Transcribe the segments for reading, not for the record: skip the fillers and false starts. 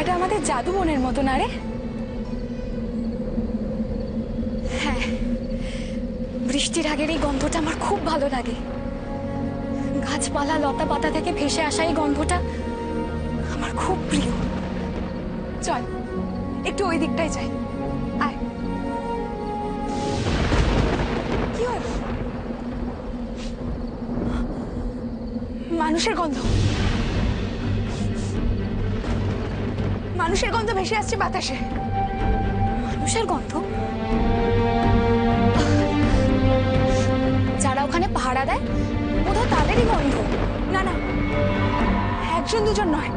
এটা আমাদের জাদু বনের মতো না রে? হ্যাঁ, বৃষ্টির আগের এই গন্ধটা আমার খুব ভালো লাগে। গাছপালা লতা পাতা থেকে ভেসে আসা এই গন্ধটা আমার খুব প্রিয়। চল একটু ওই দিকটাই যাই। আয়। কি হলো? মানুষের গন্ধ, মানুষের গন্ধ ভেসে আসছে বাতাসে। মানুষের গন্ধ? যারা ওখানে পাহারা দেয় বোধহয় তাদেরই গন্ধ। না না, একজন দুজন নয়,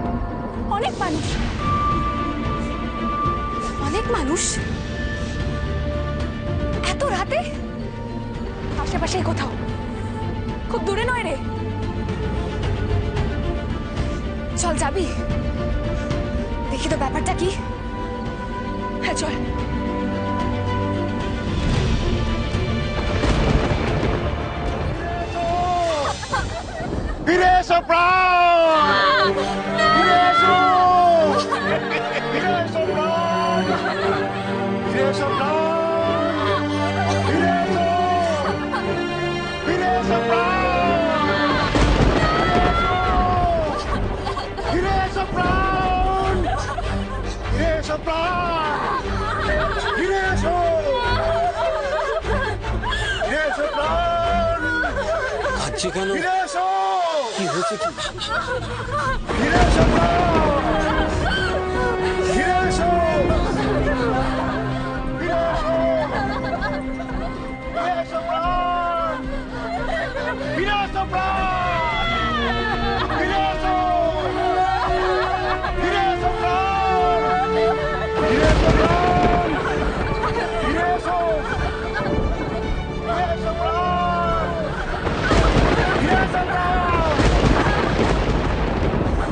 অনেক মানুষ, অনেক মানুষ। এত রাতে? আশেপাশেই কোথাও, খুব দূরে নয় রে। চল যাবি, দেখি তো ব্যাপারটা কি। হ্যাঁ চল। ফিরে এসো প্রাণ, ফিরে এসো, ফিরে এসো প্রাণ, ফিরে এসো প্রাণ, ফিরে এসো, ফিরে এসো প্রাণ, ফিরে এসো প্রাণ, ফিরে এসো প্রাণ, ফিরে এসো, ফিরে এসো প্রাণ, কাঁদছে কেন? ফিরে এসো, কি হয়েছে? ফিরে এসো প্রাণ, ফিরে এসো, ফিরে এসো, ফিরে এসো প্রাণ, ফিরে এসো প্রাণ, ফিরে এসো, ফিরে এসো প্রাণ, ফিরে এসো প্রাণ, ফিরে এসো, ফিরে এসো প্রাণ, ফিরে এসো প্রাণ,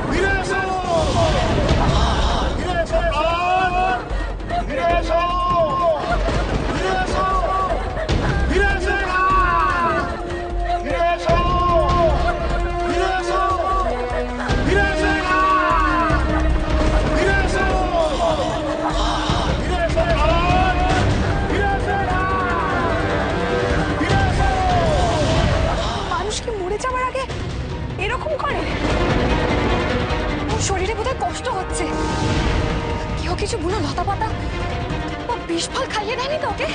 ফিরে এসো, ফিরে এসো প্রাণ, ফিরে এসো, ফিরে এসো, ফিরে এসো প্রাণ, ফিরে এসো, ফিরে এসো, ফিরে এসো প্রাণ, ফিরে এসো, ফিরে এসো প্রাণ, ফিরে এসো প্রাণ, ফিরে এসো। মানুষ কি মরে যাওয়ার আগে এরকম করে? ওর শরীরে বোধহয় কষ্ট হচ্ছে। কেউ কিছু বুনো লতা পাতা ও বিষ ফল খাইয়ে দেয়নি তো ওকে?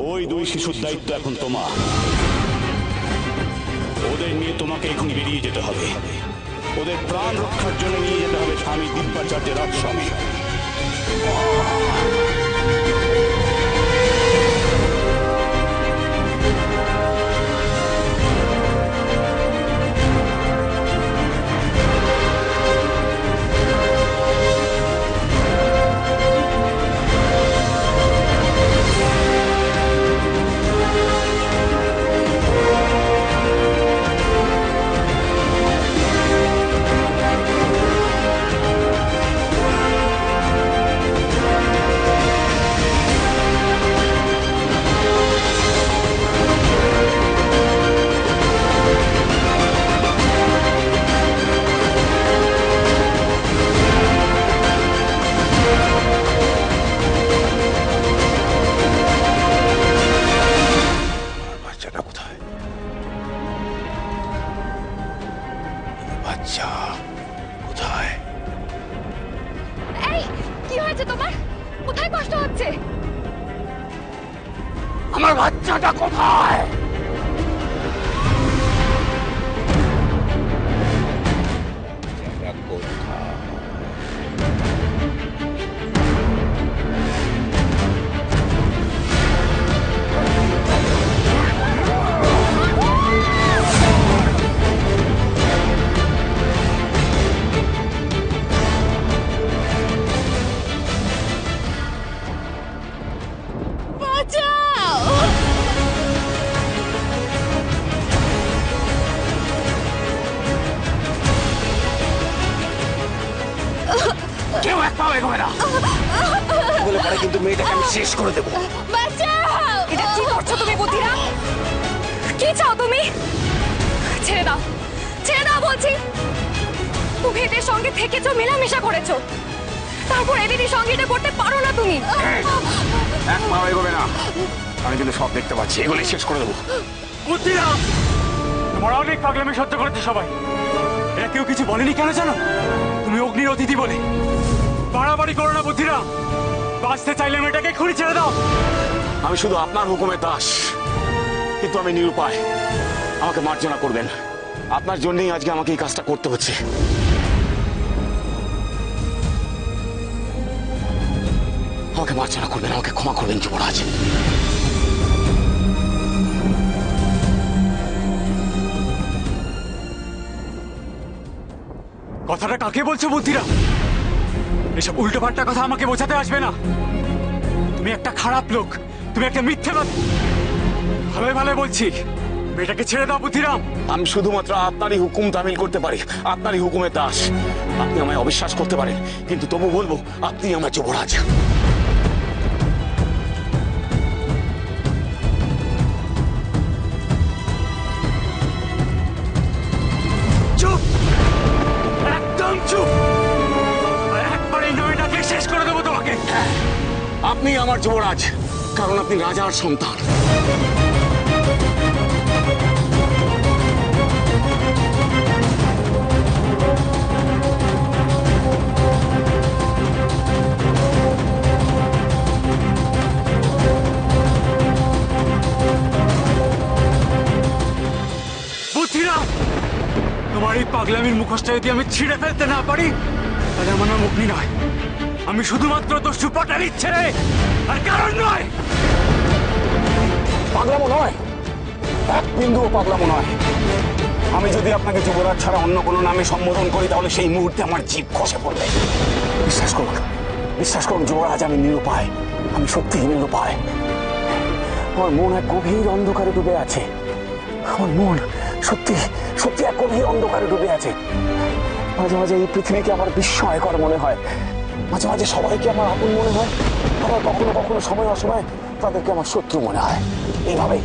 ওই দুই শিশুর দায়িত্ব এখন তোমার। ওদের নিয়ে তোমাকে এখন বেরিয়ে যেতে হবে। ওদের প্রাণ রক্ষার জন্য নিয়ে যেতে হবে স্বামী দিব্যাচার্যের আশ্রমে। বাচ্চাটা কোথায়? বাচ্চা কোথায়? এই কি হয়েছে তোমার? কোথায় কষ্ট হচ্ছে? আমার বাচ্চাটা কোথায়? কেউ এক পাও এগোবে না, বলে পরে কিন্তু মেয়েটাকে আমি শেষ করে দেবো। বাঁচাও! এটা কি করছো তুমি বুদ্ধিরাম? কি চাও তুমি? ছেড়ে দাও, ছেড়ে দাও বলছি। তুমি এদের সঙ্গে থেকেছো, মেলামেশা করেছো, তারপর এদেরই সঙ্গে এটা করতে পারো না তুমি? এক পাও এগোবে না, আমি কিন্তু সব দেখতে পাচ্ছি, এগুলি শেষ করে দেবো। বুদ্ধিরাম, তোমার অনেক পাগলামি সহ্য করেছে সবাই। এরা কেউ কিছু বলেনি কেন জানো? তুমি অগ্নির অতিথি বলে। বাড়াবাড়ি করো না বুদ্ধিরাম, বাঁচতে চাইলে মেয়েটাকে খুঁড়ি ছেড়ে দাও। আমি শুধু আপনার হুকুমের দাস, কিন্তু আমি নিরুপায়। আমাকে মার্জনা করবেন, আপনার জন্যই আজকে আমাকে এই কাজটা করতে হচ্ছে। আমাকে মার্জনা করবেন, আমাকে ক্ষমা করবেন যুবরাজ। কথাটা কাকে বলছো বুদ্ধিরাম? এসব উল্টোপাল্টা কথা আমাকে বোঝাতে আসবে না। তুমি একটা খারাপ লোক, তুমি একটা মিথ্যেবাদী। ভালোই ভালো বলছি, মেয়েটাকে ছেড়ে দাও বুদ্ধিরাম। আমি শুধুমাত্র আপনারই হুকুম তামিল করতে পারি, আপনারই হুকুমের দাস। আপনি আমায় অবিশ্বাস করতে পারেন, কিন্তু তবু বলবো আপনি আমার যুবরাজ। চুপ, একদম চুপ। একবার এই মেয়েটাকে শেষ করে দেবো তোমাকে। আপনি আমার যুবরাজ, কারণ আপনি রাজার সন্তান। বুদ্ধিরাম, তোমার এই পাগলামির মুখোশটা যদি আমি ছিঁড়ে ফেলতে না পারি, তাহলে আমার নাম অগ্নি নয়। আমি শুধুমাত্র দস্যু পাটালির ছেলে, আর কারণ নয়। পাগলামো নয়, এক বিন্দুও পাগলামো নয়। আমি যদি আপনাকে যুবরাজ ছাড়া অন্য কোনো নামে সম্বোধন করি, তাহলে সেই মুহূর্তে আমার জিভ খসে পড়বে। বিশ্বাস করুন, বিশ্বাস করুন যুবরাজ, আমি নিরুপায়, আমি সত্যিই নিরুপায়। আমার মন এক গভীর অন্ধকারে ডুবে আছে। আমার মন সত্যি সত্যি এক গভীর অন্ধকারে ডুবে আছে। মাঝে মাঝে এই পৃথিবীকে আমার বিস্ময়কর মনে হয়, মাঝে মাঝে সবাইকে আমার আপন মনে হয়, আবার কখনো কখনো সময় অসময় তাদেরকে আমার শত্রু মনে হয়। এইভাবে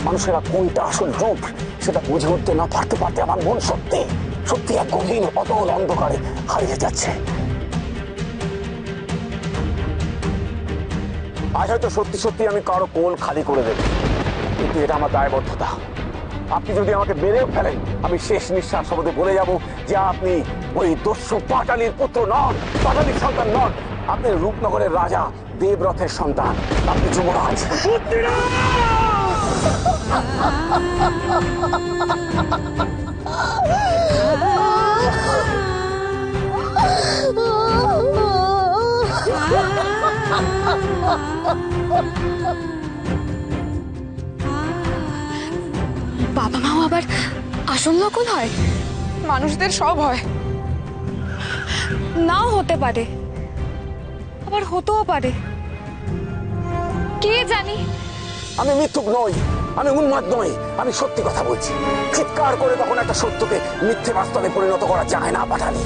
মানুষেরা কোনটা আসল রূপ সেটা বুঝে উঠতে না পারতে পারতে আমার মন সত্যি সত্যি এক গভীর অতল অন্ধকারে হারিয়ে যাচ্ছে। আজ হয়তো সত্যি সত্যি আমি কারো কোল খালি করে দেব, কিন্তু এটা আমার দায়বদ্ধতা। আপনি যদি আমাকে মেরেও ফেলেন, আমি শেষ নিঃশ্বাস অবধি বলে যাব যে আপনি ওই দস্যু পাটালির পুত্র নন, পাটালির সন্তান নন। আপনি রূপনগরের রাজা দেবরথের সন্তান, আপনি যুবরাজ। বাবা মাও আবার আসল নকল হয়? মানুষদের সব হয়। নাও হতে পারে, আবার হতেও পারে, কে জানি। আমি মিথ্যুক নই, আমি উন্মাদ নই, আমি সত্যি কথা বলছি। চিৎকার করে তখন একটা সত্যকে মিথ্যে বাস্তবে পরিণত করা যায় না পাঠালি।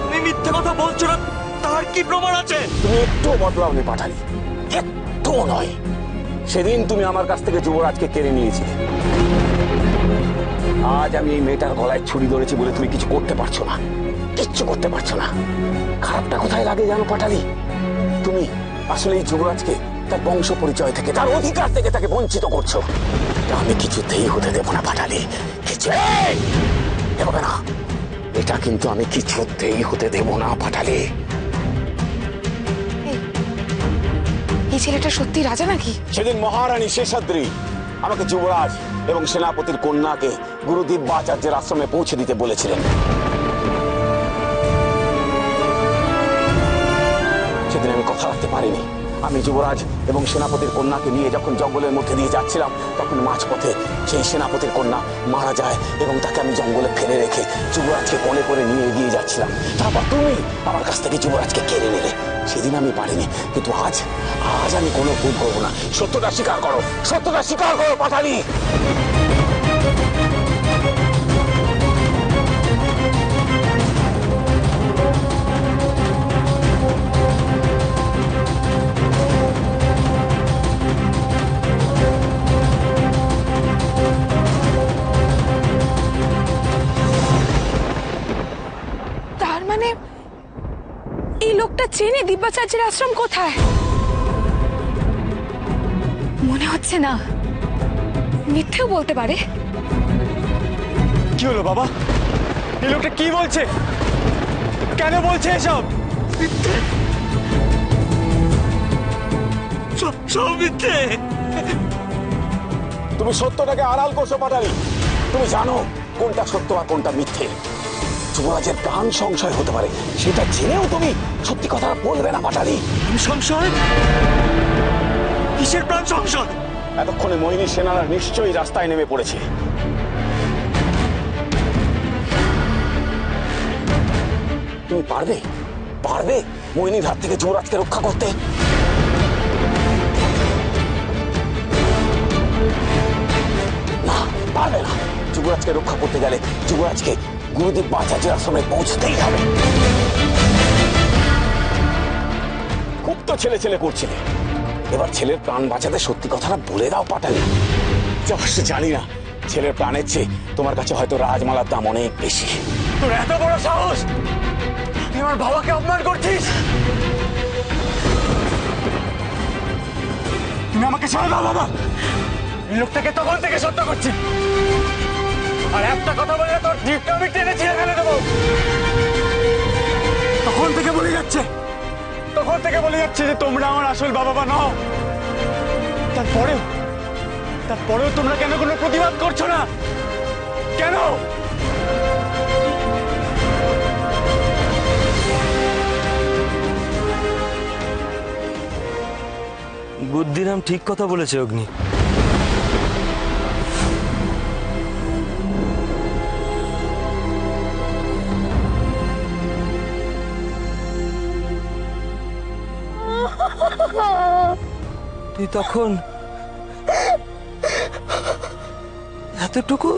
তুমি মিথ্যে কথা বলছো না, তার কি প্রমাণ আছে? তুমি একটু বদলাওনি পাঠালি, একটুও নয়। সেদিন তুমি আমার কাছ থেকে যুবরাজকে কেড়ে নিয়েছিলে। আজ আমি এই মেয়েটার গলায় ছুরি ধরেছি বলে তুমি কিছু করতে পারছো না, কিচ্ছু করতে পারছো না। খারাপটা কোথায় লাগে জানো পাঠালি? তুমি আসলে এই যুবরাজকে তার বংশ পরিচয় থেকে, তার অধিকার থেকে তাকে বঞ্চিত করছো। এটা আমি কিছুতেই হতে দেবো না পাঠালি, কিছু হবে না। এটা কিন্তু আমি কিছুতেই হতে দেবো না পাঠালি। এই ছেলেটা সত্যি রাজা নাকি? সেদিন মহারানী শেষাদ্রি আমাকে যুবরাজ এবং সেনাপতির কন্যাকে গুরু দিব্যাচার্যের আশ্রমে পৌঁছে দিতে বলেছিলেন। সেদিন আমি কথা রাখতে পারিনি। আমি যুবরাজ এবং সেনাপতির কন্যাকে নিয়ে যখন জঙ্গলের মধ্যে দিয়ে যাচ্ছিলাম, তখন মাঝপথে সেই সেনাপতির কন্যা মারা যায় এবং তাকে আমি জঙ্গলে ফেলে রেখে যুবরাজকে কোলে করে নিয়ে এগিয়ে যাচ্ছিলাম। তারপর তুমি আমার কাছ থেকে যুবরাজকে কেড়ে নিলে। সেদিন আমি পারিনি, কিন্তু আজ আজ আমি কোনো ভুল করবো না। সত্যটা স্বীকার করো, সত্যটা স্বীকার করো পাঠালি। ট্রেনে দিব্যাচার্যের আশ্রম কোথায়? মনে হচ্ছে না, মিথ্যেও বলতে পারে। কি হলো বাবা? এই লোকটা কি বলছে? কেন বলছে এসব? সব মিথ্যে। তুমি সত্যটাকে আড়াল করছো পাটালি। তুমি জানো কোনটা সত্য আর কোনটা মিথ্যে। যুবরাজের প্রাণ সংশয় হতে পারে, সেটা জেনেও তুমি সত্যি কথা বলবে না পাটালি। সংশয়? কিসের প্রাণ সংশয়? এতক্ষণে মোহিনী সেনারা নিশ্চয়ই রাস্তায় নেমে পড়েছে। তুমি পারবে পারবে মোহিনীর হাত থেকে যুবরাজকে রক্ষা করতে? না, পারবে না। যুবরাজকে রক্ষা করতে গেলে যুবরাজকে গুরুদেব আচার্যের আশ্রমে পৌঁছতেই হবে। খুব তো ছেলে ছেলে করছিলে, এবার ছেলের প্রাণ বাঁচাতে সত্যি কথাটা বলে দাও পাটালি। জানি না, ছেলের প্রাণের চেয়ে তোমার কাছে হয়তো রাজমালার দাম অনেক বেশি। তোর এত বড় সাহস! তুই আমার বাবাকে অপমান করছিস! তুমি আমাকে ছেড়ে দাও বাবা। এই লোকটাকে তখন থেকে সত্য করছি, আর একটা কথা বলে তোর জিভটা আমি টেনে ছিঁড়ে ফেলে দেবো। তখন থেকে বলে যাচ্ছে যে তোমরা আমার আসল বাবা মা নও। তারপরেও তোমরা কেন কোনো প্রতিবাদ করছো না? কেন? বুদ্ধিরাম ঠিক কথা বলেছে অগ্নি। তুই তখন এতটুকু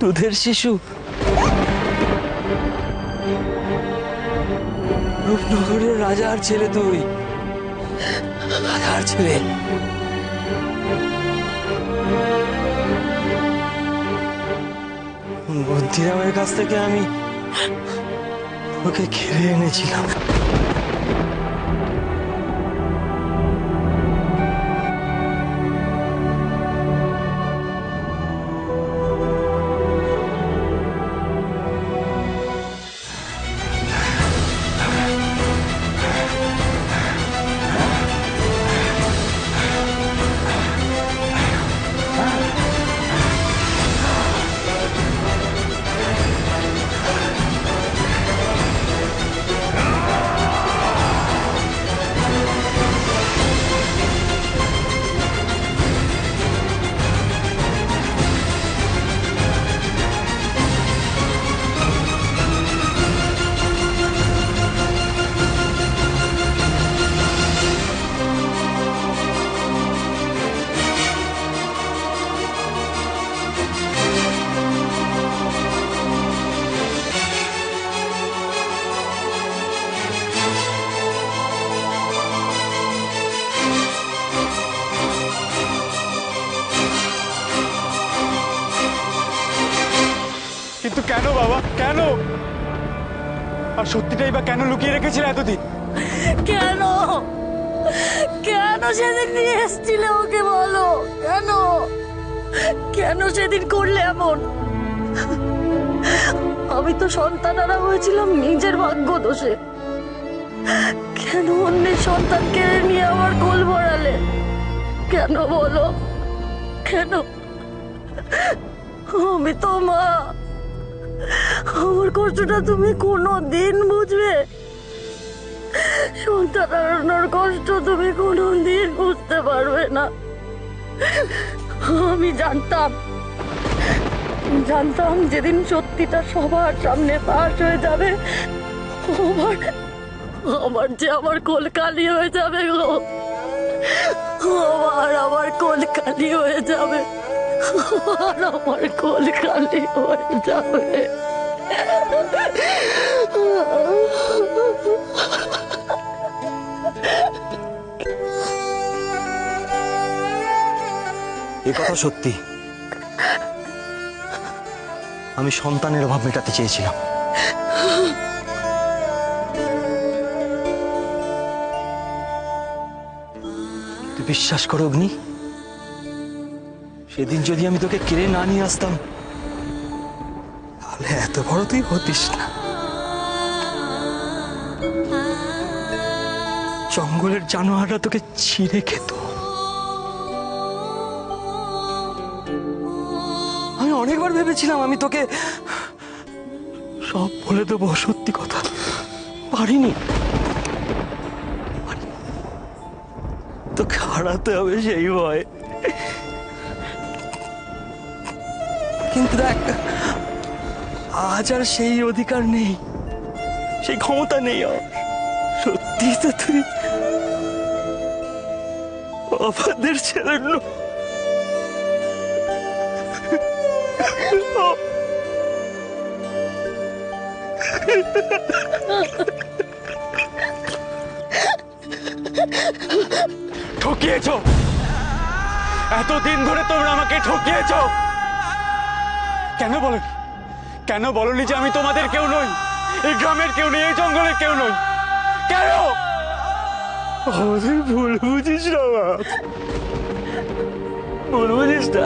দুধের শিশু, রূপনগরের রাজার ছেলে, তুই রাজার ছেলে। বুদ্ধিরামের কাছ থেকে আমি ওকে ঘিরে এনেছিলাম। কিন্তু কেন বাবা, কেন? আর সত্যিটাই বা কেন লুকিয়ে রেখেছিলে এতদিন? কেন কেন সেদিন নিয়ে এসেছিলে ওকে, বলো কেন? কেন সেদিন করলে এমন? আমি তো সন্তানারা হয়েছিলাম নিজের ভাগ্য দোষে। কেন অন্যের সন্তান কেড়ে নিয়ে আমার কোল ভরালে? কেন বলো, কেন? আমি তো মা, আমার কষ্টটা তুমি কোনোদিন বুঝবে? সন্তান হারানোর কষ্ট তুমি কোনোদিন বুঝতে পারবে না। আমি জানতাম যেদিন সত্যিটা সবার সামনে ফাঁস হয়ে যাবে, আমার যে আমার কোল খালি হয়ে যাবে গো। আমার কোল খালি হয়ে যাবে, আমার কোল খালি হয়ে যাবে। এ কথা সত্যি, আমি সন্তানের অভাব মেটাতে চেয়েছিলাম, বিশ্বাস করো অগ্নি, সেদিন যদি আমি তোকে কেড়ে না নিয়ে আসতাম তাহলে এত বড় তুই হতিস না। জঙ্গলের জানোয়াররা তোকে ছিঁড়ে খেত। আমি অনেকবার ভেবেছিলাম আমি তোকে সব বলে দেবো, সত্যি কথা পারিনি। তোকে হারাতে হবে সেই ভয়। কিন্তু দেখ, আজ আর সেই অধিকার নেই, সেই ক্ষমতা নেই আর। সত্যি তো তুই আমাদের ছেলে নয়। ঠকিয়েছো, এতদিন ধরে তোমরা আমাকে ঠকিয়েছো। কেন বলনি, কেন বলনি যে আমি তোমাদের কেউ নই, এই গ্রামের কেউ নেই, এই জঙ্গলের কেউ নই? কেন? আমাদের ভুল বুঝিস না বাপ, ভুল বুঝিস না।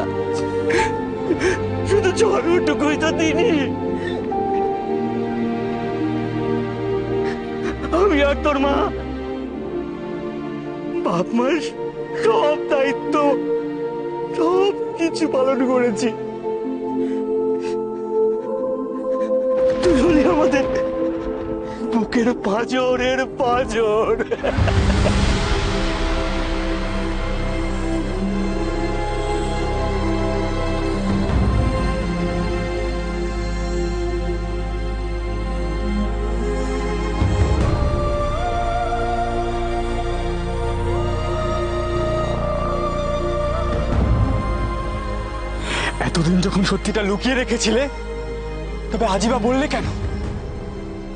শুধু জন্মটুকুই তো দিনি। আমি আর তোর মা বাপ মার সব দায়িত্ব সব কিছু পালন করেছি। তুই হলি আমাদের বুকের পাঁজরের পাঁজর। এতদিন যখন সত্যিটা লুকিয়ে রেখেছিলে, তবে আজই বা বললে কেন?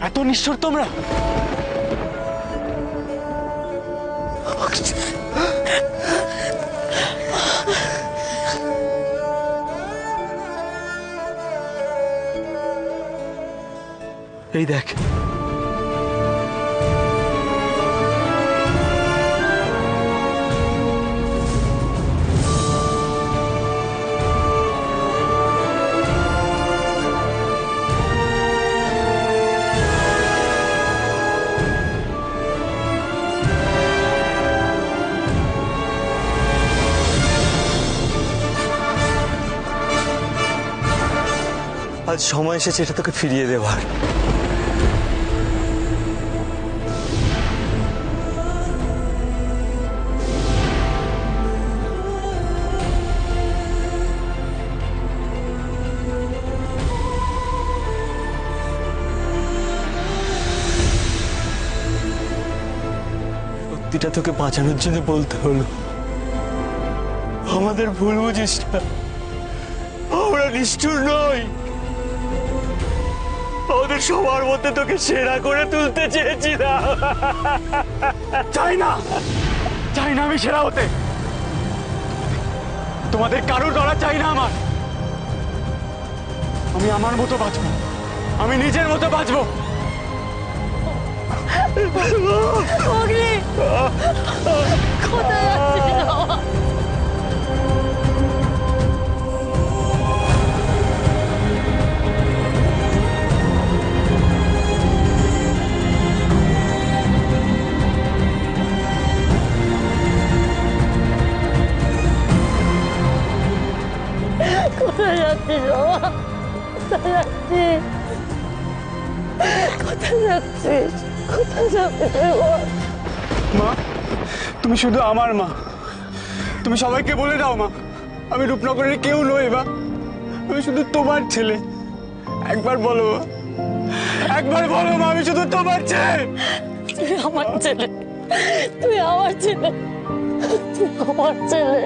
এত নিষ্ঠুর তোমরা? এই দেখ, আজ সময় এসেছে এটা তোকে ফিরিয়ে দেওয়ার। সত্যিটা তোকে বাঁচানোর জন্য বলতে হলো। আমাদের ভুল বুঝিস না, আমরা নিষ্ঠুর নই। আমাদের সবার মধ্যে তোকে সেরা করে তুলতে চেয়েছিলাম। চাই না, চাই না আমি সেরা হতে। তোমাদের কারোর ডরা চাই না আমার। আমি আমার মতো বাঁচবো, আমি নিজের মতো বাঁচবো। অগ্নি, কোথায় যাচ্ছিস বাবা? কোথায় যাচ্ছিস বাবা? কোথায় যাচ্ছিস? কোথায় যাচ্ছিস? কোথায় যাচ্ছিস বাবা? মা, তুমি শুধু আমার মা। তুমি সবাইকে বলে দাও মা, আমি রূপনগরের কেউ নই মা, আমি শুধু তোমার ছেলে। একবার বলো মা, একবার বলো মা, আমি শুধু তোমার ছেলে। তুই আমার ছেলে, তুই আমার ছেলে, তুই আমার ছেলে।